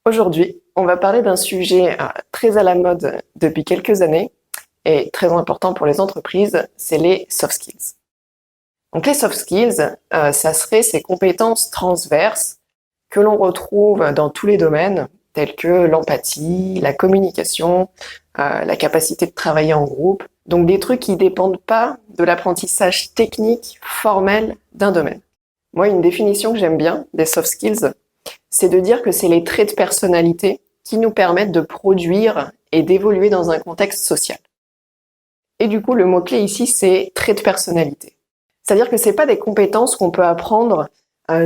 Aujourd'hui, on va parler d'un sujet très à la mode depuis quelques années et très important pour les entreprises, c'est les soft skills. Donc les soft skills, ça serait ces compétences transverses que l'on retrouve dans tous les domaines, tels que l'empathie, la communication, la capacité de travailler en groupe. Donc des trucs qui dépendent pas de l'apprentissage technique formel d'un domaine. Moi, une définition que j'aime bien des soft skills, c'est de dire que c'est les traits de personnalité qui nous permettent de produire et d'évoluer dans un contexte social. Et du coup, le mot-clé ici, c'est traits de personnalité. C'est-à-dire que c'est pas des compétences qu'on peut apprendre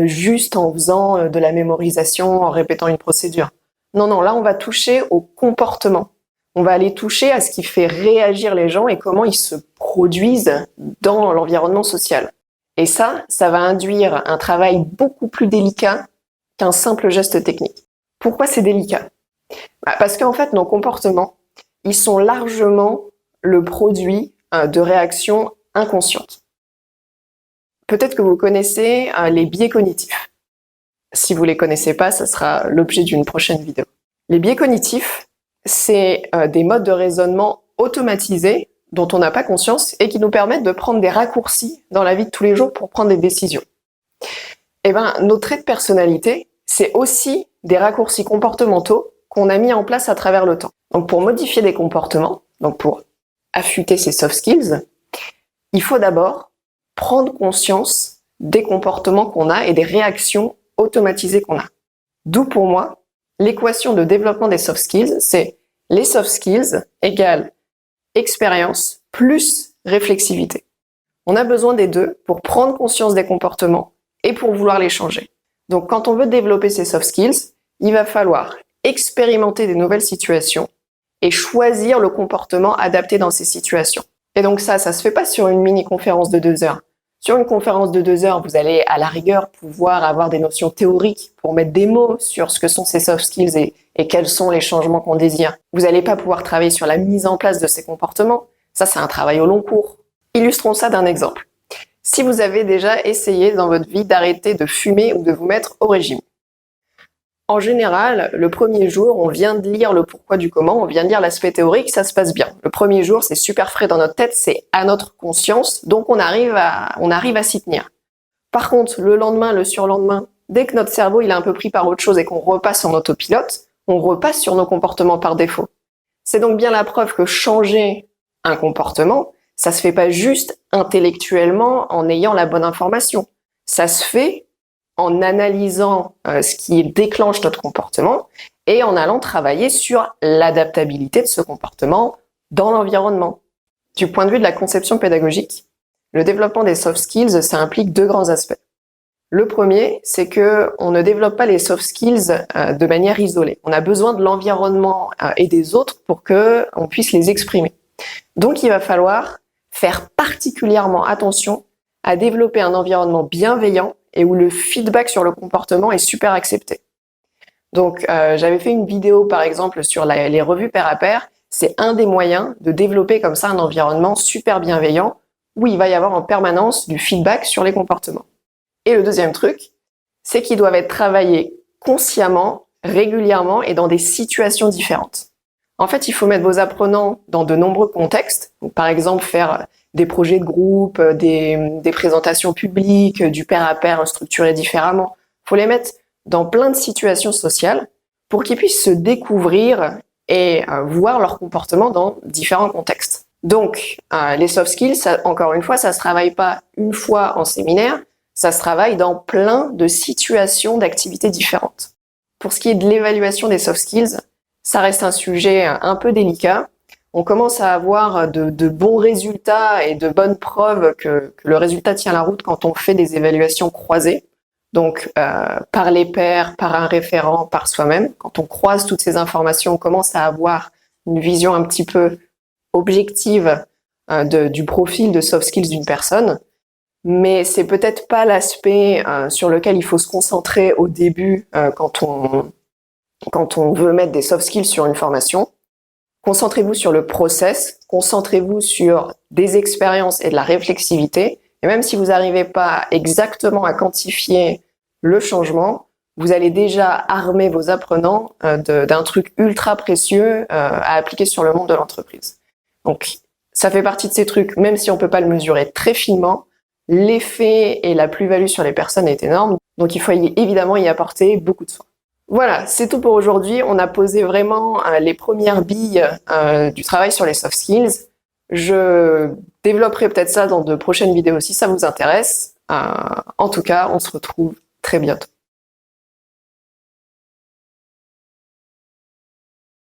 juste en faisant de la mémorisation, en répétant une procédure. Non, là, on va toucher au comportement. On va aller toucher à ce qui fait réagir les gens et comment ils se produisent dans l'environnement social. Et ça va induire un travail beaucoup plus délicat qu'un simple geste technique. Pourquoi c'est délicat ? Parce qu'en fait, nos comportements, ils sont largement le produit de réactions inconscientes. Peut-être que vous connaissez les biais cognitifs. Si vous les connaissez pas, ça sera l'objet d'une prochaine vidéo. Les biais cognitifs, c'est des modes de raisonnement automatisés dont on n'a pas conscience et qui nous permettent de prendre des raccourcis dans la vie de tous les jours pour prendre des décisions. Eh ben, nos traits de personnalité, c'est aussi des raccourcis comportementaux qu'on a mis en place à travers le temps. Donc pour modifier des comportements, donc pour affûter ces soft skills, il faut d'abord prendre conscience des comportements qu'on a et des réactions automatisées qu'on a. D'où pour moi, l'équation de développement des soft skills, c'est les soft skills égale expérience plus réflexivité. On a besoin des deux pour prendre conscience des comportements et pour vouloir les changer. Donc quand on veut développer ces soft skills, il va falloir expérimenter des nouvelles situations et choisir le comportement adapté dans ces situations. Et donc ça se fait pas sur une mini-conférence de 2 heures. Sur une conférence de 2 heures, vous allez à la rigueur pouvoir avoir des notions théoriques pour mettre des mots sur ce que sont ces soft skills et quels sont les changements qu'on désire. Vous n'allez pas pouvoir travailler sur la mise en place de ces comportements. Ça, c'est un travail au long cours. Illustrons ça d'un exemple. Si vous avez déjà essayé dans votre vie d'arrêter de fumer ou de vous mettre au régime. En général, le premier jour, on vient de lire le pourquoi du comment, on vient de lire l'aspect théorique, ça se passe bien. Le premier jour, c'est super frais dans notre tête, c'est à notre conscience, donc on arrive à s'y tenir. Par contre, le lendemain, le surlendemain, dès que notre cerveau il est un peu pris par autre chose et qu'on repasse en autopilote, on repasse sur nos comportements par défaut. C'est donc bien la preuve que changer un comportement, ça se fait pas juste intellectuellement en ayant la bonne information. Ça se fait en analysant ce qui déclenche notre comportement et en allant travailler sur l'adaptabilité de ce comportement dans l'environnement. Du point de vue de la conception pédagogique, le développement des soft skills, ça implique 2 grands aspects. Le premier, c'est que on ne développe pas les soft skills de manière isolée. On a besoin de l'environnement et des autres pour que on puisse les exprimer. Donc il va falloir faire particulièrement attention à développer un environnement bienveillant et où le feedback sur le comportement est super accepté. Donc, j'avais fait une vidéo, par exemple, sur les revues pair à pair. C'est un des moyens de développer comme ça un environnement super bienveillant où il va y avoir en permanence du feedback sur les comportements. Et le deuxième truc, c'est qu'ils doivent être travaillés consciemment, régulièrement et dans des situations différentes. En fait, il faut mettre vos apprenants dans de nombreux contextes. Donc, par exemple, faire des projets de groupe, des présentations publiques, du pair à pair structuré différemment. Il faut les mettre dans plein de situations sociales pour qu'ils puissent se découvrir et voir leur comportement dans différents contextes. Donc, les soft skills, ça, encore une fois, ça se travaille pas une fois en séminaire, ça se travaille dans plein de situations d'activités différentes. Pour ce qui est de l'évaluation des soft skills, ça reste un sujet un peu délicat. On commence à avoir de bons résultats et de bonnes preuves que le résultat tient la route quand on fait des évaluations croisées. Donc, par les pairs, par un référent, par soi-même. Quand on croise toutes ces informations, on commence à avoir une vision un petit peu objective du profil de soft skills d'une personne. Mais c'est peut-être pas l'aspect sur lequel il faut se concentrer au début quand on veut mettre des soft skills sur une formation. Concentrez-vous sur le process, concentrez-vous sur des expériences et de la réflexivité. Et même si vous n'arrivez pas exactement à quantifier le changement, vous allez déjà armer vos apprenants d'un truc ultra précieux à appliquer sur le monde de l'entreprise. Donc, ça fait partie de ces trucs, même si on peut pas le mesurer très finement, l'effet et la plus-value sur les personnes est énorme. Donc, il faut évidemment y apporter beaucoup de soin. Voilà, c'est tout pour aujourd'hui. On a posé vraiment les premières billes du travail sur les soft skills. Je développerai peut-être ça dans de prochaines vidéos si ça vous intéresse. En tout cas, on se retrouve très bientôt.